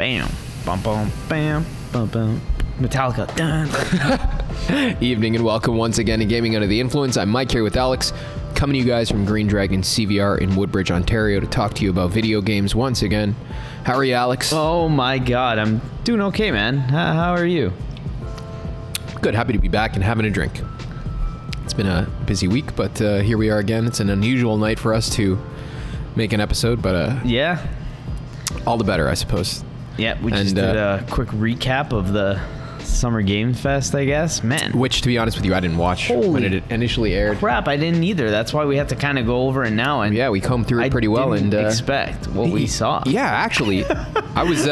bam, bum bum, bam, bum bum. Metallica. Dun, dun. Evening and welcome once again to Gaming Under the Influence. I'm Mike here with Alex, coming to you guys from GreenDragonCVR in Woodbridge, Ontario, to talk to you about video games once again. How are you, Alex? Oh my God, I'm doing okay, man. How are you? Good, happy to be back and having a drink. It's been a busy week, but here we are again. It's an unusual night for us to make an episode, but Yeah. all the better, I suppose. Yeah, we just did a quick recap of the Summer Game Fest, I guess. Man. Which, to be honest with you, I didn't watch when it initially aired. Crap, I didn't either. That's why we have to kind of go over it now. And Yeah, we combed through it pretty well. I didn't and expect what we saw. Yeah, actually, I was,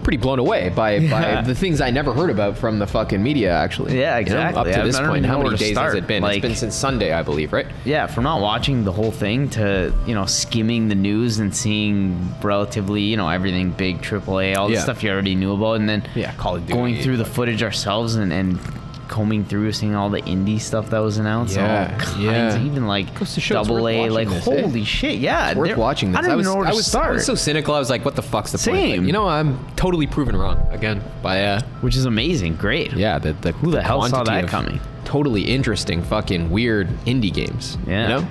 pretty blown away by the things I never heard about from the fucking media, actually. Yeah, exactly. Up to this point, how many days has it been? Like, it's been since Sunday, I believe, right? Yeah, from not watching the whole thing to, skimming the news and seeing relatively, everything big, AAA, all the stuff you already knew about, and then Call of Duty, going through the footage ourselves and combing through, seeing all the indie stuff that was announced, all kinds, even like Goes to show it's double A, worth like watching this, holy shit, yeah, It's worth watching this. I don't even know where to start. I was so cynical. I was like, what the fuck's the point? Same. But, I'm totally proven wrong again by which is amazing, great. yeah, Who the hell saw quantity that of coming? Totally interesting, fucking weird indie games. Yeah.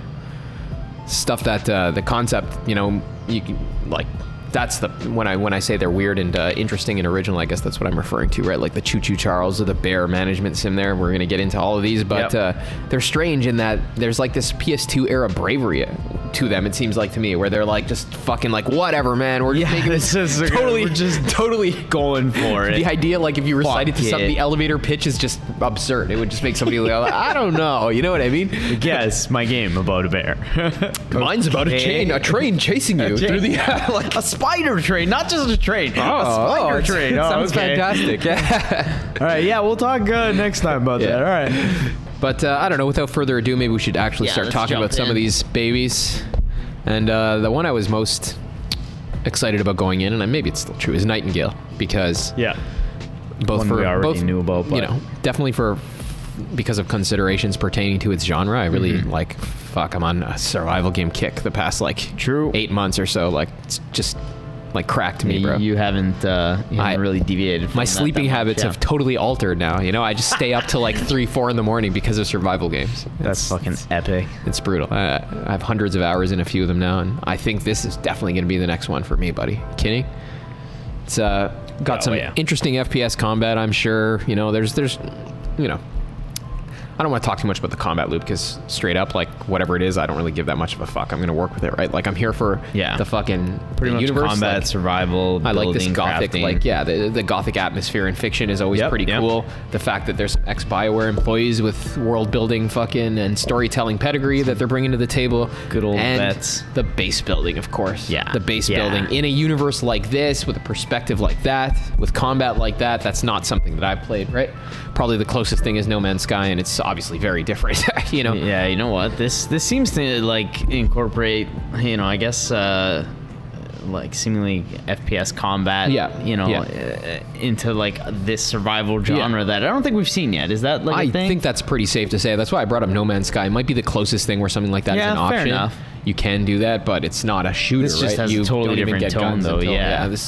Stuff that the concept, you can like. That's the when I say they're weird and interesting and original, I guess that's what I'm referring to, right? Like the Choo Charles or the Bear management sim there. We're going to get into all of these, but they're strange in that there's like this PS2 era bravery to them, it seems like to me, where they're like just fucking like, whatever, man. We're just making this totally going for it. The idea, like if you recite it to something, the elevator pitch is just absurd. It would just make somebody like, I don't know. You know what I mean? Guess my game about a bear. Mine's about a train chasing you through the like a spider train, not just a train. A spider train. Sounds fantastic. Yeah. All right. Yeah, we'll talk next time about that. All right. But I don't know. Without further ado, maybe we should actually start talking about some of these babies. And the one I was most excited about going in, and maybe it's still true, is Nightingale, because both knew about, but definitely because of considerations pertaining to its genre. I really I'm on a survival game kick the past 8 months or so. Like it's just cracked me, bro. You haven't really deviated from my sleeping habits have totally altered now. I just stay up till 3-4 in the morning because of survival games. That's fucking epic. It's brutal. I have hundreds of hours in a few of them now, and I think this is definitely going to be the next one for me, buddy. Kidding? It's got some interesting FPS combat, I'm sure. There's I don't want to talk too much about the combat loop, because straight up, whatever it is, I don't really give that much of a fuck. I'm going to work with it, right? I'm here for the fucking pretty much universe. Combat, survival, I like this building, gothic, crafting. the gothic atmosphere in fiction is always pretty cool. The fact that there's some ex-BioWare employees with world building fucking and storytelling pedigree that they're bringing to the table. Good old and vets. The base building, of course. Yeah. The base building in a universe like this, with a perspective like that, with combat like that, that's not something that I've played, right? Probably the closest thing is No Man's Sky, and it's obviously very different. Yeah, you know what? This seems to incorporate, I guess seemingly FPS combat. Into this survival genre that I don't think we've seen yet. Is that a thing? I think that's pretty safe to say. That's why I brought up No Man's Sky. It might be the closest thing where something like that is an option. Fair enough. You can do that, but it's not a shooter, this just has you a totally don't even different get tone, guns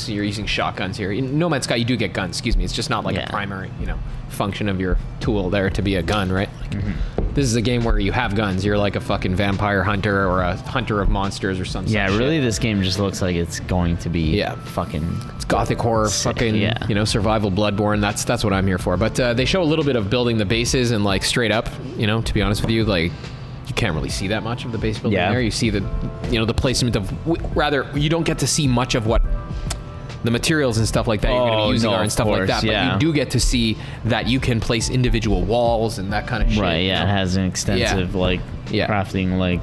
though. You're using shotguns here. In No Man's Sky, you do get guns. Excuse me. It's just not a primary, function of your tool there to be a gun, right? This is a game where you have guns. You're like a fucking vampire hunter or a hunter of monsters or something. Yeah, really, this game just looks like it's going to be fucking. It's gothic horror, fucking survival, Bloodborne. That's what I'm here for. But they show a little bit of building the bases and straight up, to be honest with you, you can't really see that much of the base building there. You see the placement of, rather, you don't get to see much of what the materials and stuff like that you're going to be using are and stuff like that. But you do get to see that you can place individual walls and that kind of shit. Right, it has an extensive crafting,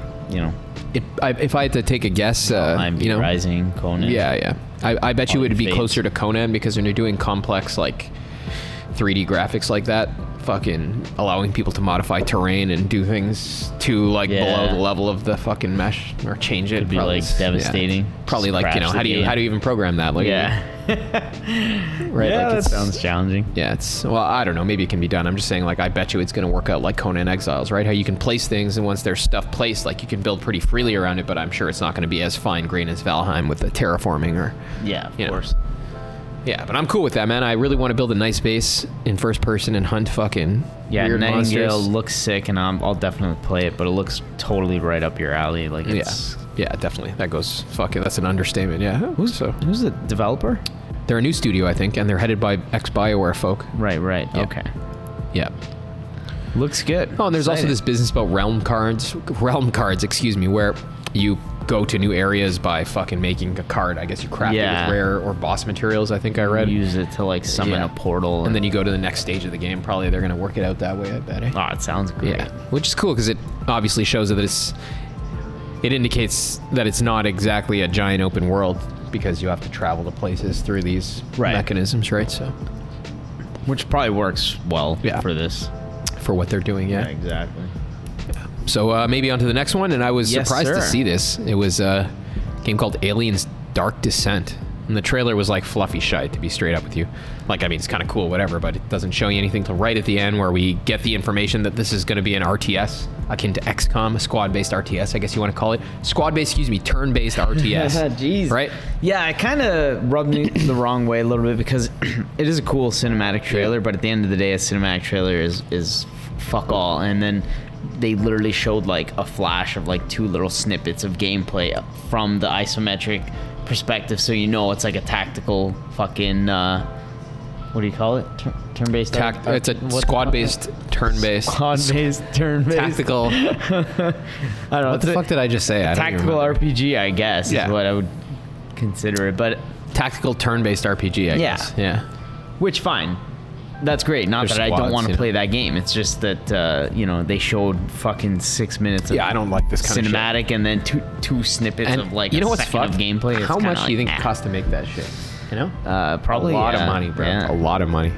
if I had to take a guess, Rising, Conan. I bet you it would be closer to Conan, because when you're doing complex 3D graphics like that, fucking allowing people to modify terrain and do things to below the level of the fucking mesh or change it. It'd be devastating. Probably how do you even program that? Right. That sounds challenging. Yeah, I don't know, maybe it can be done. I'm just saying I bet you it's going to work out like Conan Exiles, right? How you can place things, and once there's stuff placed, you can build pretty freely around it, but I'm sure it's not going to be as fine grained as Valheim with the terraforming or of course. Yeah, but I'm cool with that, man. I really want to build a nice base in first person and hunt fucking weird Nightingale monsters. looks sick, and I'll definitely play it, but it looks totally right up your alley. Like, it's... Yeah, definitely. That goes, fuck it, that's an understatement, yeah. Who's the developer? They're a new studio, I think, and they're headed by ex-BioWare folk. Right. Yeah. Okay. Yeah. Looks good. Oh, and there's also this business about realm cards, where you go to new areas by fucking making a card. I guess you craft it with rare or boss materials, I think I read. Use it to, like, summon a portal. And then you go to the next stage of the game. Probably they're going to work it out that way, I bet. Oh, it sounds great. Yeah, which is cool because it obviously shows that it indicates that it's not exactly a giant open world because you have to travel to places through these mechanisms, right? So, which probably works well for this. For what they're doing, yeah. Exactly. So maybe on to the next one, and I was surprised to sir. see this. It was a game called Aliens Dark Descent. And the trailer was like fluffy shite, to be straight up with you. Like, I mean, it's kind of cool, whatever, but it doesn't show you anything till right at the end where we get the information that this is going to be an RTS, akin to XCOM, a squad-based RTS, I guess you want to call it. Squad-based, turn-based RTS. Jeez. Right? Yeah, it kind of rubbed me the wrong way a little bit because it is a cool cinematic trailer, but at the end of the day, a cinematic trailer is fuck all. And then they literally showed like a flash of like 2 little snippets of gameplay from the isometric perspective, so you know it's like a tactical fucking what do you call it? Turn-based. It's a squad-based, turn-based. Squad-based, turn-based. Tactical. I don't know. What the fuck did I just say? Tactical RPG, I guess, is what I would consider it. But tactical turn-based RPG, I guess. Yeah. Which, fine. That's great. Not There's that I don't squads, want to play that game. It's just that they showed fucking 6 minutes of I don't like this kind cinematic of shit. and then two snippets And of like you know a what's second of fucked? gameplay. It's How much do you think like, it costs to make that shit? You know? Probably a lot of money, bro. Yeah. A lot of money.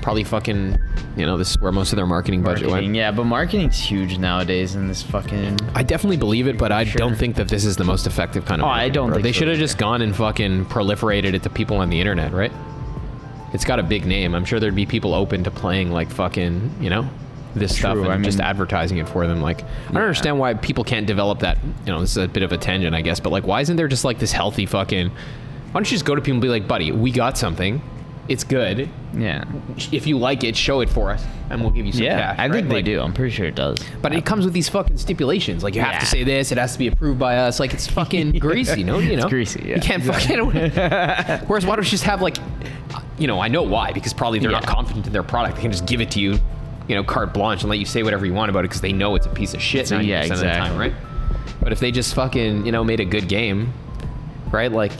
Probably fucking, this is where most of their marketing budget went. Yeah, but marketing's huge nowadays in this fucking... I definitely believe it, but I don't think that this is the most effective kind of marketing, I don't bro. think They so should have either. just gone and fucking proliferated it to people on the internet, right? It's got a big name. I'm sure there'd be people open to playing like fucking, this stuff and just advertising it for them. Like, I don't understand why people can't develop that. This is a bit of a tangent, I guess, but like, why isn't there just like this healthy fucking... Why don't you just go to people and be like, buddy, we got something. It's good. Yeah. If you like it, show it for us, and we'll give you some cash. I think right? they do. I'm pretty sure it does. But it comes with these fucking stipulations. Like, you have to say this. It has to be approved by us. Like, it's fucking greasy, no? It's greasy, yeah. You can't fucking... Whereas, why don't you just have, like... I know why. Because probably they're not confident in their product. They can just give it to you, carte blanche and let you say whatever you want about it because they know it's a piece of shit 90% of the time, right? But if they just fucking, made a good game, right? Like...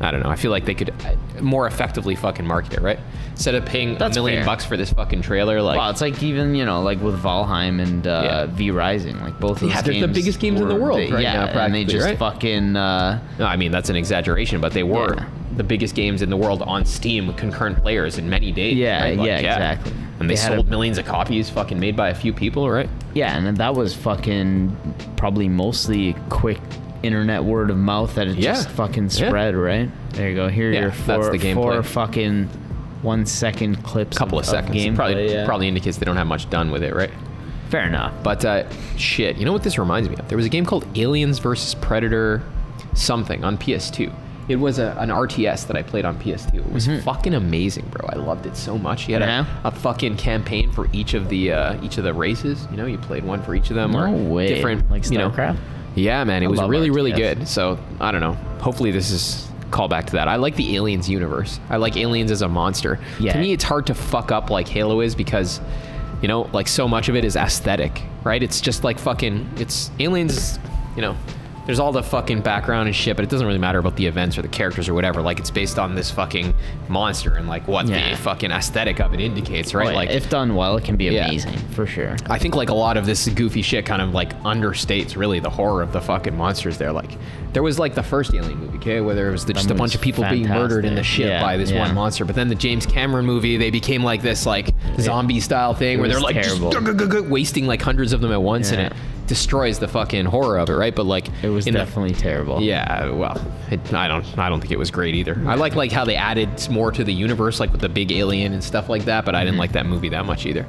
I don't know. I feel like they could more effectively fucking market it, right? Instead of paying $1 million for this fucking trailer, like... Well, it's like even, like with Valheim and V Rising, like both of those games... they're the biggest games in the world right now, practically, and they just fucking... No, I mean, that's an exaggeration, but they were the biggest games in the world on Steam with concurrent players in many days. Yeah, right? Like, exactly. And they sold millions of copies fucking made by a few people, right? Yeah, and that was fucking probably mostly quick internet word of mouth that it just fucking spread, right? There you go. Here are your four fucking 1 second clips. Couple of seconds. Gameplay, probably indicates they don't have much done with it, right? Fair enough. But shit, you know what this reminds me of? There was a game called Aliens vs Predator something on PS2. It was an RTS that I played on PS2. It was fucking amazing, bro. I loved it so much. You had a fucking campaign for each of the races. You played one for each of them. No way. Different, like StarCraft? Yeah, man. It was really, RTS. really good. So, I don't know. Hopefully this is call back to that. I like the Aliens universe. I like Aliens as a monster. Yeah. To me, it's hard to fuck up like Halo is because, like so much of it is aesthetic, right? It's just like fucking, it's Aliens, there's all the fucking background and shit, but it doesn't really matter about the events or the characters or whatever. Like, it's based on this fucking monster and like what the fucking aesthetic of it indicates, right? Oh, yeah. Like, if done well, it can be amazing for sure. I think like a lot of this goofy shit kind of like understates really the horror of the fucking monsters there. Like, there was like the first Alien movie, okay, where there was just a bunch of people being murdered in the ship by this one monster. But then the James Cameron movie, they became like this like zombie style thing where they're like just wasting like hundreds of them at once, and it destroys the fucking horror of it, right? But like it was definitely terrible. Yeah, well, I don't think it was great either. I like how they added more to the universe, like with the big alien and stuff like that. But I didn't like that movie that much either.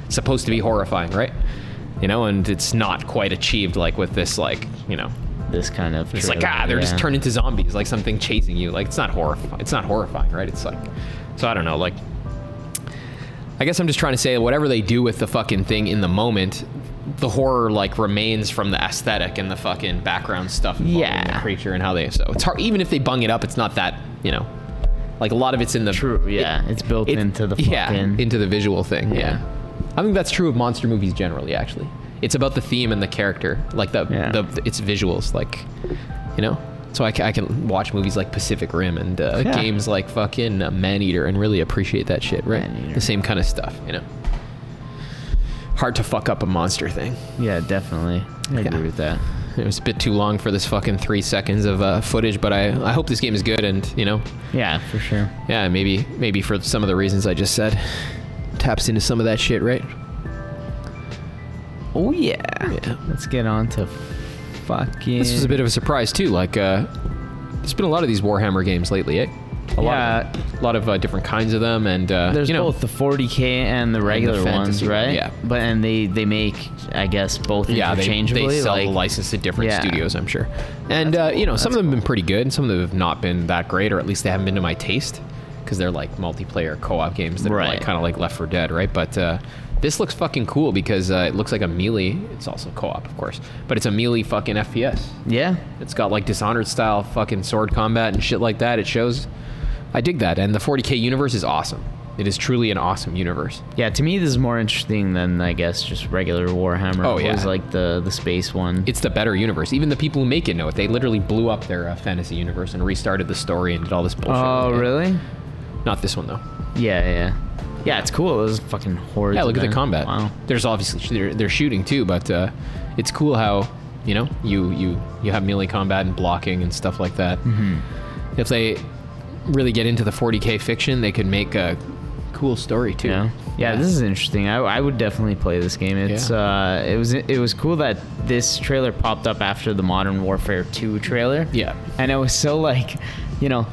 It's supposed to be horrifying, right? And it's not quite achieved like with this like this kind of. It's trailer. like they're just turned into zombies, like something chasing you. Like it's not horrifying, right? It's like, so I don't know. Like, I guess I'm just trying to say whatever they do with the fucking thing in the moment, the horror like remains from the aesthetic and the fucking background stuff involving the creature and how they. So it's hard, even if they bung it up, it's not that, you know, like a lot of it's in the true. Yeah, it's built into the fucking into the visual thing. Yeah, I think that's true of monster movies generally. Actually, it's about the theme and the character, like the its visuals, like, you know. So I can watch movies like Pacific Rim and games like fucking Maneater and really appreciate that shit, right? The same kind of stuff, you know. Hard to fuck up a monster thing. Yeah, definitely. I agree with that. It was a bit too long for this fucking 3 seconds of footage, but I hope this game is good and, you know. Yeah, for sure. Yeah, maybe for some of the reasons I just said, taps into some of that shit, right? Oh yeah. Let's get on to fucking. This was a bit of a surprise too. Like, there's been a lot of these Warhammer games lately, eh? A lot of different kinds of them, and there's you know, both the 40K and the regular ones, right? Yeah. But and they make, I guess, both interchangeably. They sell like, the license to different studios, I'm sure. And you know, some of them have been pretty good, and some of them have not been that great, or at least they haven't been to my taste, because they're like multiplayer co-op games that are like kind of like Left 4 Dead, right? But this looks fucking cool because it looks like a melee. It's also co-op, of course, but it's a melee fucking FPS. Yeah. It's got like Dishonored style fucking sword combat and shit like that. It shows. I dig that, and the 40K universe is awesome. It is truly an awesome universe. Yeah, to me, this is more interesting than, I guess, just regular Warhammer. Oh, yeah. It was like the space one. It's the better universe. Even the people who make it know it. They literally blew up their fantasy universe and restarted the story and did all this bullshit. Oh, really? Not this one, though. Yeah. Yeah, it's cool. It was fucking horror. Yeah, look at the combat. Wow. There's obviously, they're shooting too, but it's cool how, you know, you have melee combat and blocking and stuff like that. Mm-hmm. If they really get into the 40K fiction, they could make a cool story too. Yeah, this is interesting. I would definitely play this game. It's it was cool that this trailer popped up after the Modern Warfare 2 trailer. Yeah. And it was so like, you know,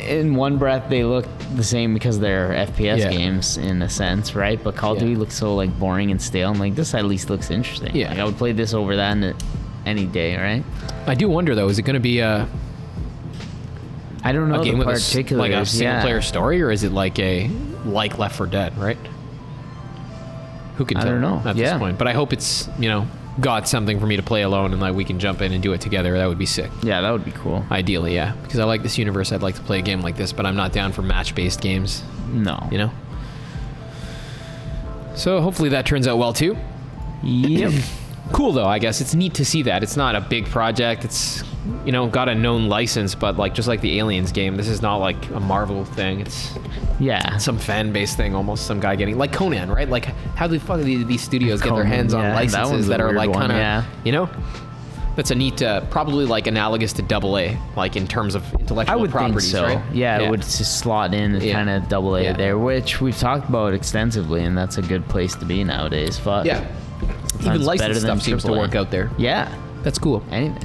in one breath they look the same because they're FPS games in a sense, right? But Call of Duty looks so like boring and stale. I'm like, this at least looks interesting. Yeah. Like, I would play this over that any day, right? I do wonder though, is it going to be I don't know, a game with like a single player story, or is it like Left 4 Dead, right? Who can tell? I don't know at this point, but I hope it's, you know, got something for me to play alone and like we can jump in and do it together. That would be sick. Yeah, that would be cool. Ideally, yeah, because I like this universe. I'd like to play a game like this, but I'm not down for match-based games. No, you know. So hopefully that turns out well too. Yep. Cool though, I guess. It's neat to see that. It's not a big project. It's, you know, got a known license, but like just like the Aliens game, this is not like a Marvel thing. It's some fan base thing almost. Some guy getting like Conan, right? Like how the fuck do these studios get their hands on licenses that are like kind of, you know? That's a neat, probably like analogous to AA, like in terms of intellectual properties, think so. Right? Yeah, it would just slot in kind of AA there, which we've talked about extensively, and that's a good place to be nowadays. Fuck. Yeah. Even licensed stuff seems to work out there. Yeah. That's cool. Anything.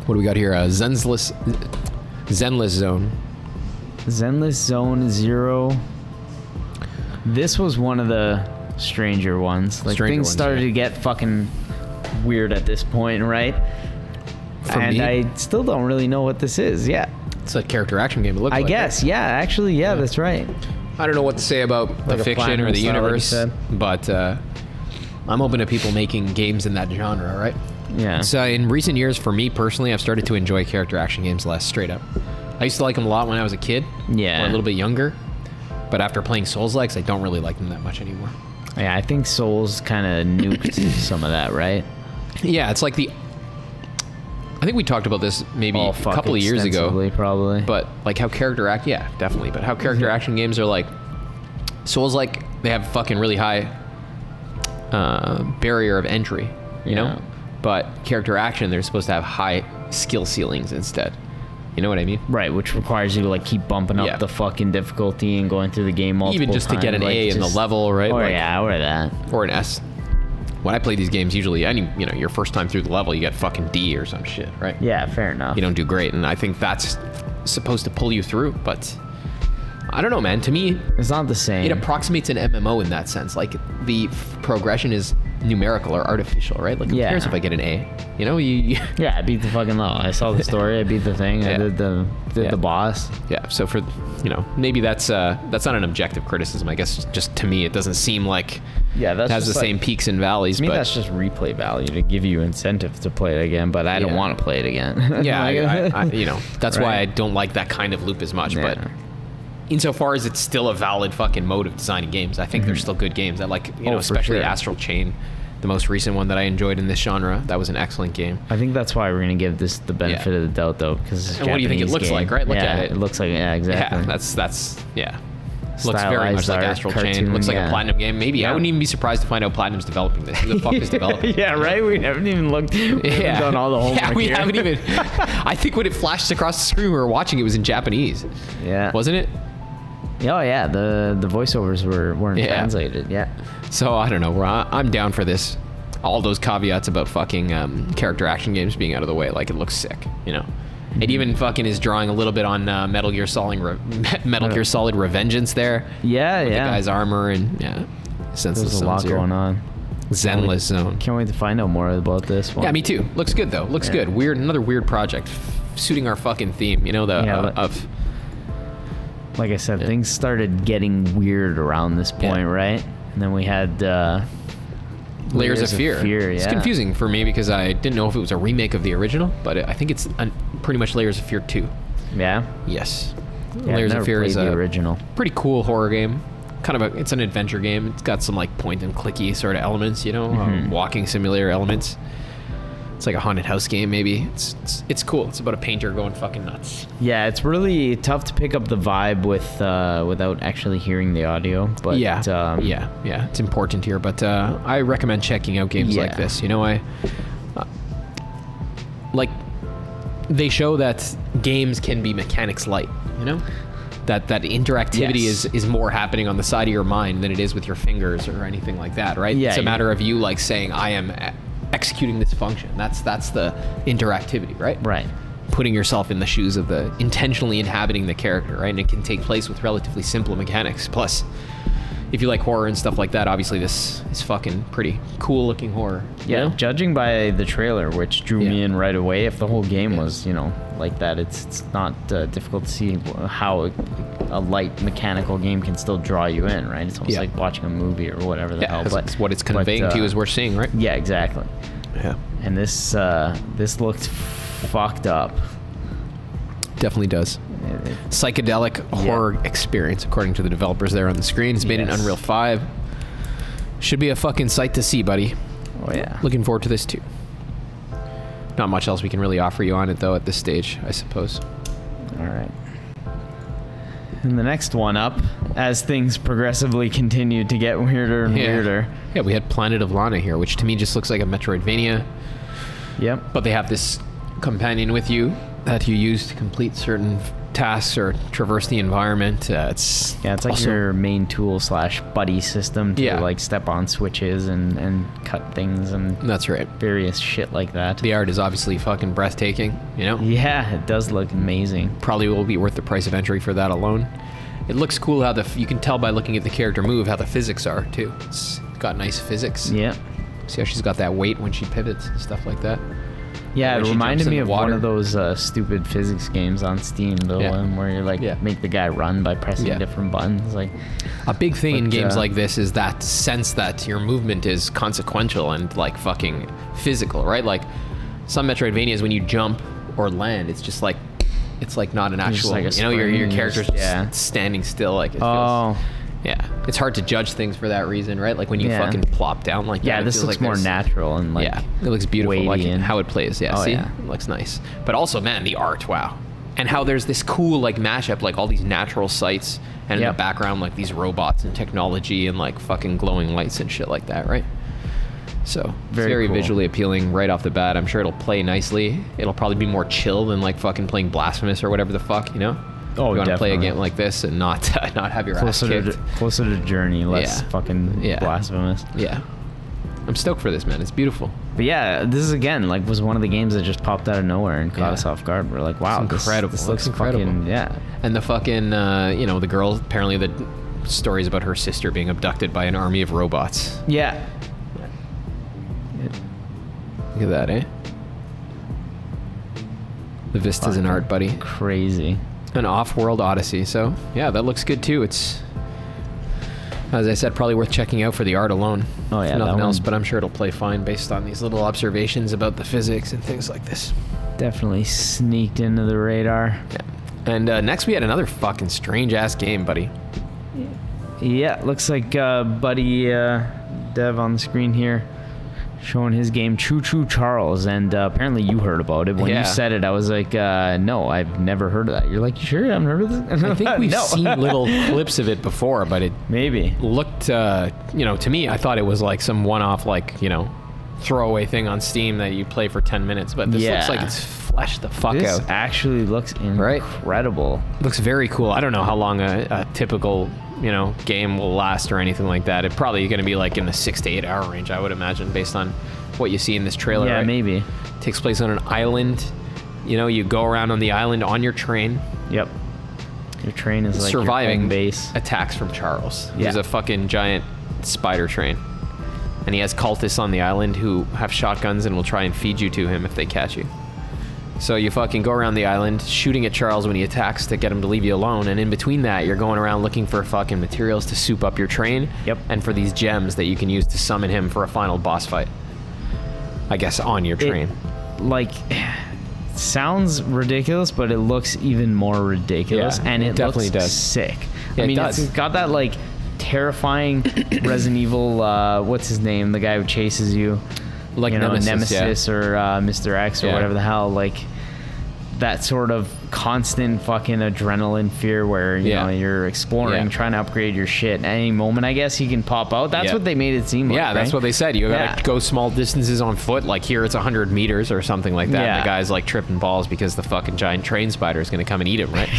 What do we got here? Zenless Zone. Zenless Zone 0. This was one of the stranger ones. Like things started to get fucking weird at this point, right? And I still don't really know what this is. Yeah. It's a character action game. It looks like. I guess. Right? Yeah. Actually, yeah, that's right. I don't know what to say about the fiction or the universe, but I'm open to people making games in that genre, right? Yeah. So in recent years, for me personally, I've started to enjoy character action games less, straight up. I used to like them a lot when I was a kid. Yeah. Or a little bit younger. But after playing Souls-likes, I don't really like them that much anymore. Yeah, I think Souls kind of nuked some of that, right? Yeah, it's like I think we talked about this maybe a couple of years ago. Probably. But like how definitely. But how character action games are like, Souls-like, they have fucking really high barrier of entry, you know? But character action, they're supposed to have high skill ceilings instead. You know what I mean? Right, which requires you to like keep bumping up the fucking difficulty and going through the game multiple times. Even just to get an A in the level, right? Or or that. Or an S. When I play these games, usually, your first time through the level, you get fucking D or some shit, right? Yeah, fair enough. You don't do great, and I think that's supposed to pull you through, but I don't know, man. To me, it's not the same. It approximates an MMO in that sense. Like the progression is numerical or artificial, right? Like, who cares if I get an A? You know, Yeah, I beat the fucking level. I saw the story. I beat the thing. I did the boss. Yeah. So for, you know, maybe that's not an objective criticism. I guess just to me, it doesn't seem like that has the same peaks and valleys. To me, but that's just replay value to give you incentive to play it again. But I don't want to play it again. Yeah, I you know, that's why I don't like that kind of loop as much. Yeah. But insofar as it's still a valid fucking mode of designing games, I think they're still good games. I like, you know, especially Astral Chain, the most recent one that I enjoyed in this genre. That was an excellent game. I think that's why we're gonna give this the benefit of the doubt, though, because and what do you think it looks like, right? Look at it. It looks like exactly. Yeah, that's looks very Stylized much like art, Astral cartoon, Chain. Looks like a Platinum game. Maybe I wouldn't even be surprised to find out Platinum's developing this. Who the fuck is developing? Yeah, right. We haven't even looked. We haven't done all the homework. Yeah, we here. haven't even. I think when it flashed across the screen, we were watching. It was in Japanese. Yeah. Wasn't it? Oh yeah, the voiceovers weren't translated. Yeah. So I don't know. I'm down for this. All those caveats about fucking character action games being out of the way, like it looks sick, you know. It even fucking is drawing a little bit on Metal Gear Solid Revengeance there. Yeah, with yeah. the guy's armor and There's a lot going on. Zenless Zone. Can't wait to find out more about this one. Yeah, me too. Looks good though. Looks good. Another weird project, suiting our fucking theme. You know of. Like I said, things started getting weird around this point, right? And then we had Layers of Fear. It's It's confusing for me because I didn't know if it was a remake of the original, but I think it's pretty much Layers of Fear 2. Yeah? Yes. Yeah, Layers of Fear is the original. Pretty cool horror game. It's an adventure game. It's got some like point and clicky sort of elements, you know, walking simulator elements. It's like a haunted house game, maybe. It's cool. It's about a painter going fucking nuts. Yeah, it's really tough to pick up the vibe without actually hearing the audio. But it's important here. But I recommend checking out games like this. You know, like they show that games can be mechanics light. You know, that interactivity is more happening on the side of your mind than it is with your fingers or anything like that, right? Yeah, it's a matter of you like saying, I am executing this function. That's the interactivity, right? Right. Putting yourself in the shoes of the intentionally inhabiting the character, right? And it can take place with relatively simple mechanics. Plus, if you like horror and stuff like that, obviously this is fucking pretty cool looking horror. Yeah, you know? Judging by the trailer, which drew me in right away, if the whole game was, you know, like that, it's not difficult to see how a light mechanical game can still draw you in, right? It's almost like watching a movie or whatever the hell. But what it's conveying to you is we're seeing, right? Yeah, exactly. Yeah. And this looked fucked up. Definitely does. Psychedelic horror experience, according to the developers there on the screen. It's made in Unreal 5. Should be a fucking sight to see, buddy. Oh yeah. Looking forward to this too. Not much else we can really offer you on it though at this stage, I suppose. All right. And the next one up, as things progressively continued to get weirder and weirder. Yeah, we had Planet of Lana here, which to me just looks like a Metroidvania. Yep. But they have this companion with you that you use to complete certain tasks or traverse the environment. It's like also your main tool / buddy system to like step on switches and cut things and that's right. Various shit like that. The art is obviously fucking breathtaking, you know? Yeah, it does look amazing. Probably will be worth the price of entry for that alone. It looks cool how you can tell by looking at the character move how the physics are too. It's got nice physics. Yeah. See how she's got that weight when she pivots and stuff like that. Yeah, it reminded me of one of those stupid physics games on Steam, the one where you make the guy run by pressing different buttons. Like a big thing in games like this is that sense that your movement is consequential and like fucking physical, right? Like some Metroidvanias, when you jump or land, it's just like not an actual, like you know, your character's just standing still, like it feels. Yeah, it's hard to judge things for that reason, right? Like when you fucking plop down like that. Yeah, this looks like more natural and like it looks beautiful, like and how it plays. Yeah, it looks nice. But also, man, the art, wow. And how there's this cool like mashup, like all these natural sights, and in the background like these robots and technology and like fucking glowing lights and shit like that, right? So very cool. Visually appealing right off the bat. I'm sure it'll play nicely. It'll probably be more chill than like fucking playing Blasphemous or whatever the fuck, you know? Oh, you want to play a game like this and not have your ass kicked. Closer to Journey, less fucking Blasphemous. Yeah. I'm stoked for this, man. It's beautiful. But yeah, this is again was one of the games that just popped out of nowhere and caught us off guard. We're like, wow, it's incredible. This looks incredible. Fucking, And the fucking, the girl, apparently the stories about her sister being abducted by an army of robots. Yeah. Look at that, eh? The vistas in art, buddy. Crazy. An off-world odyssey. So yeah, that looks good too. It's, as I said, probably worth checking out for the art alone. Oh yeah, Nothing else, but I'm sure it'll play fine based on these little observations about the physics and things like this. Definitely sneaked into the radar. Yeah. And next we had another fucking strange ass game, buddy. Yeah, looks like buddy Dev on the screen here showing his game Choo Charles, and apparently you heard about it. When you said it, I was like, no, I've never heard of that. You're like, you sure you haven't heard of this? I think we've seen little clips of it before, but it maybe looked, to me, I thought it was like some one-off, throwaway thing on Steam that you play for 10 minutes, but this looks like it's fleshed the fuck this out. Actually looks incredible. Looks very cool. I don't know how long a typical game will last or anything like that. It's probably going to be like in the 6 to 8 hour range, I would imagine, based on what you see in this trailer. Yeah, right? maybe. Takes place on an island. You go around on the island on your train. Yep. Your train is like surviving your home base. Attacks from Charles. Yeah. He's a fucking giant spider train. And he has cultists on the island who have shotguns and will try and feed you to him if they catch you. So you fucking go around the island shooting at Charles when he attacks to get him to leave you alone, and in between that you're going around looking for fucking materials to soup up your train. Yep. And for these gems that you can use to summon him for a final boss fight, I guess, on your train. Sounds ridiculous, but it looks even more ridiculous. Yeah, and it definitely looks does. sick. Yeah, I mean, it does. It's got that terrifying Resident Evil, what's his name, the guy who chases you, Nemesis or Mr. X or whatever the hell, that sort of constant fucking adrenaline fear where you're exploring, trying to upgrade your shit. At any moment, I guess he can pop out. That's what they made it seem like. Yeah, that's what they said. You gotta go small distances on foot. Like here, it's 100 meters or something like that. Yeah. The guy's tripping balls because the fucking giant train spider is gonna come and eat him, right?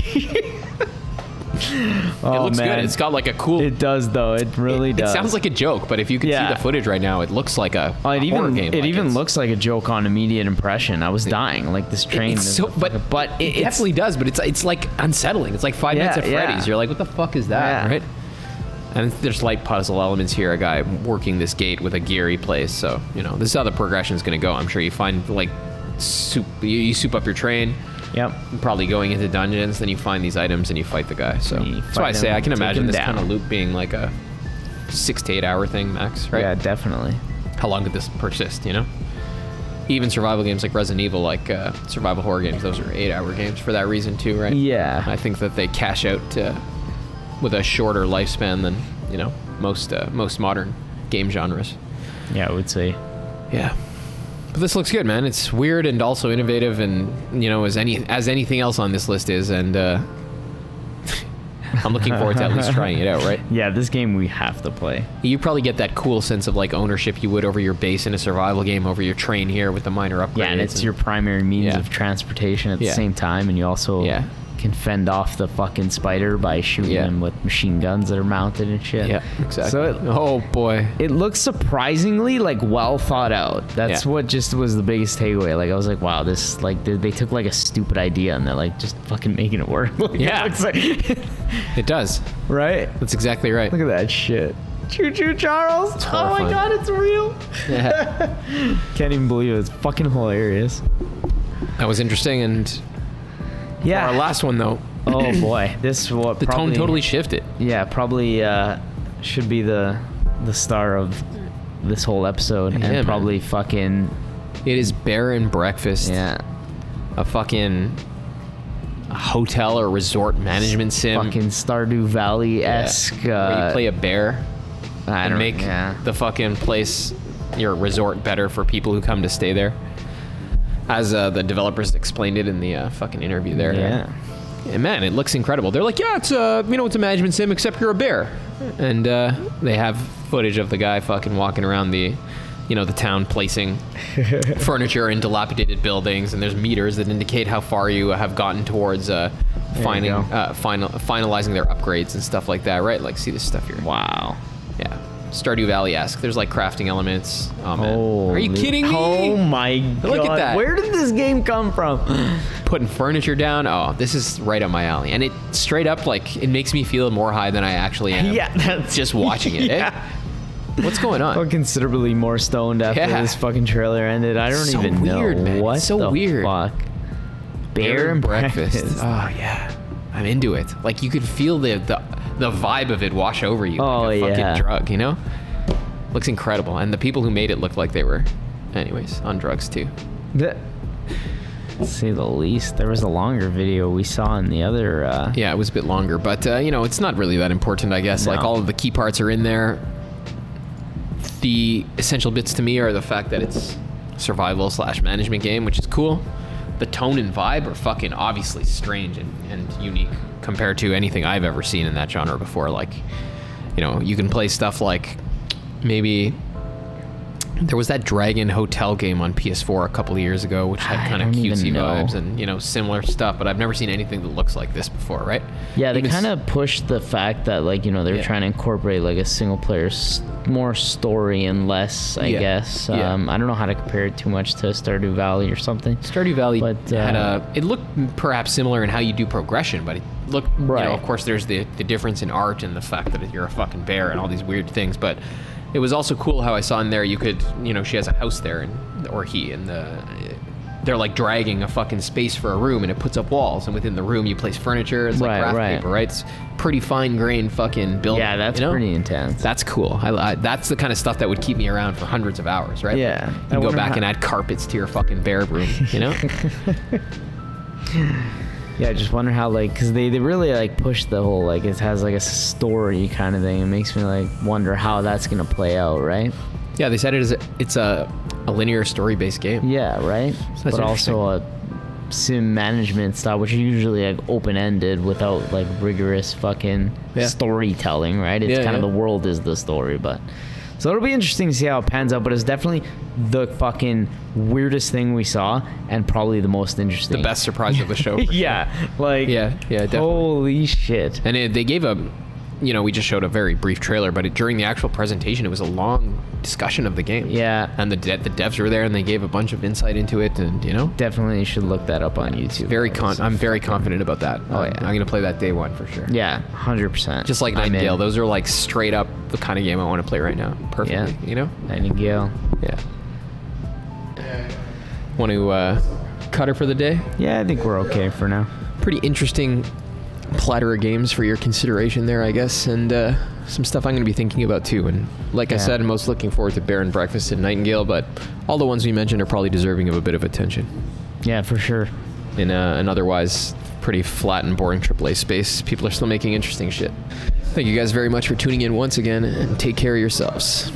It looks good. It's got a cool. It does though. It really does. It sounds like a joke, but if you could see the footage right now, it looks like a horror game. It even looks like a joke on immediate impression. I was dying. This train. But it definitely does. But it's unsettling. It's like Five Nights at Freddy's. You're like, what the fuck is that, right? And there's light puzzle elements here. A guy working this gate with a gear he plays. So this is how the progression is going to go. I'm sure you find you soup up your train. Yep. Probably going into dungeons, then you find these items and you fight the guy. So that's why I say I can imagine this kind of loop being like a 6 to 8 hour thing max, right? Yeah, definitely. How long could this persist, Even survival games like Resident Evil, survival horror games, those are 8 hour games for that reason too, right? Yeah. I think that they cash out with a shorter lifespan than, most modern game genres. Yeah, I would say. Yeah. But this looks good, man. It's weird and also innovative, and as anything else on this list is, and I'm looking forward to at least trying it out, right? Yeah, this game we have to play. You probably get that cool sense of ownership you would over your base in a survival game, over your train here with the minor upgrades. Yeah, and it's your primary means of transportation at the same time, and you also can fend off the fucking spider by shooting him with machine guns that are mounted and shit. Yeah, exactly. So oh boy, it looks surprisingly well thought out. That's what just was the biggest takeaway. I was like, wow, this they took a stupid idea and they're just fucking making it work. It does. Right? That's exactly right. Look at that shit. Choo Charles. Oh my god, it's real. Yeah. Can't even believe it. It's fucking hilarious. That was interesting. And our last one though. Oh boy, this will the tone totally shifted. Yeah, probably should be the star of this whole episode, and probably fucking. It is Bear and Breakfast. Yeah. A fucking hotel or resort management sim. Fucking Stardew Valley-esque. Where you play a bear and make the the fucking place, your resort, better for people who come to stay there. As the developers explained it in the fucking interview there. Yeah. And man, it looks incredible. They're like, it's it's a management sim, except you're a bear. And they have footage of the guy fucking walking around the town, placing furniture in dilapidated buildings, and there's meters that indicate how far you have gotten towards finalizing their upgrades and stuff like that, right? See this stuff here. Wow. Yeah. Stardew Valley-esque. There's crafting elements. Oh man. Are you kidding me? Oh my god. Look at that. Where did this game come from? Putting furniture down. Oh, this is right up my alley. And it straight up it makes me feel more high than I actually am. Yeah, that's just watching it. Yeah. What's going on? I'm considerably more stoned after this fucking trailer ended. I don't So even weird, know man. what It's so the weird. fuck. Bear and breakfast. Oh yeah, I'm into it. Like you could feel the vibe of it wash over you. Oh, like a yeah. fucking drug, you know? Looks incredible, and the people who made it looked like they were, anyways, on drugs too. To say the least. There was a longer video we saw in the other. Yeah, it was a bit longer, but you know, it's not really that important, I guess. No. Like all of the key parts are in there. The essential bits to me are the fact that it's survival / management game, which is cool. The tone and vibe are fucking obviously strange and unique compared to anything I've ever seen in that genre before. Like, you know, you can play stuff like maybe there was that Dragon Hotel game on PS4 a couple of years ago, which had kind of cutesy vibes and, you know, similar stuff, but I've never seen anything that looks like this before, right? Yeah, they Even kind of pushed the fact that, like, you know, they're trying to incorporate like a single player more story and less, I guess. I don't know how to compare it too much to Stardew Valley or something. Stardew Valley but, had it looked perhaps similar in how you do progression, but it looked, you know, of course there's the difference in art and the fact that you're a fucking bear and all these weird things, but it was also cool how I saw in there you could, you know, she has a house there, or he, and they're like dragging a fucking space for a room, and it puts up walls, and within the room you place furniture. It's like graph paper, right? It's pretty fine grained fucking building. Yeah, that's, you know? Pretty intense. That's cool. That's the kind of stuff that would keep me around for hundreds of hours, right? Yeah. Like, you can go back and add carpets to your fucking bear room, you know? Yeah, I just wonder how, like, because they really, like, push the whole, like, it has, like, a story kind of thing. It makes me, like, wonder how that's going to play out, right? Yeah, they said it's a linear story-based game. Yeah, right? So but also a sim management style, which is usually, like, open-ended without, like, rigorous fucking storytelling, right? It's kind of the world is the story, but... So it'll be interesting to see how it pans out, but it's definitely the fucking weirdest thing we saw and probably the most interesting. The best surprise of the show. Yeah, like, yeah, definitely. Holy shit. And they gave you know, we just showed a very brief trailer, but during the actual presentation, it was a long discussion of the game. Yeah. And the devs were there, and they gave a bunch of insight into it, and, you know. Definitely should look that up on YouTube. I'm very confident about that. Oh, yeah. I'm going to play that day one for sure. Yeah, 100%. Just like Nightingale. Those are like straight up the kind of game I want to play right now. Perfectly, you know? Nightingale. Yeah. Want to cut her for the day? Yeah, I think we're okay for now. Pretty interesting platter of games for your consideration there, I guess, and some stuff I'm going to be thinking about too. And like I said, I'm most looking forward to Bear and Breakfast and Nightingale, but all the ones we mentioned are probably deserving of a bit of attention. Yeah, for sure. In an otherwise pretty flat and boring AAA space, people are still making interesting shit. Thank you guys very much for tuning in once again, and take care of yourselves.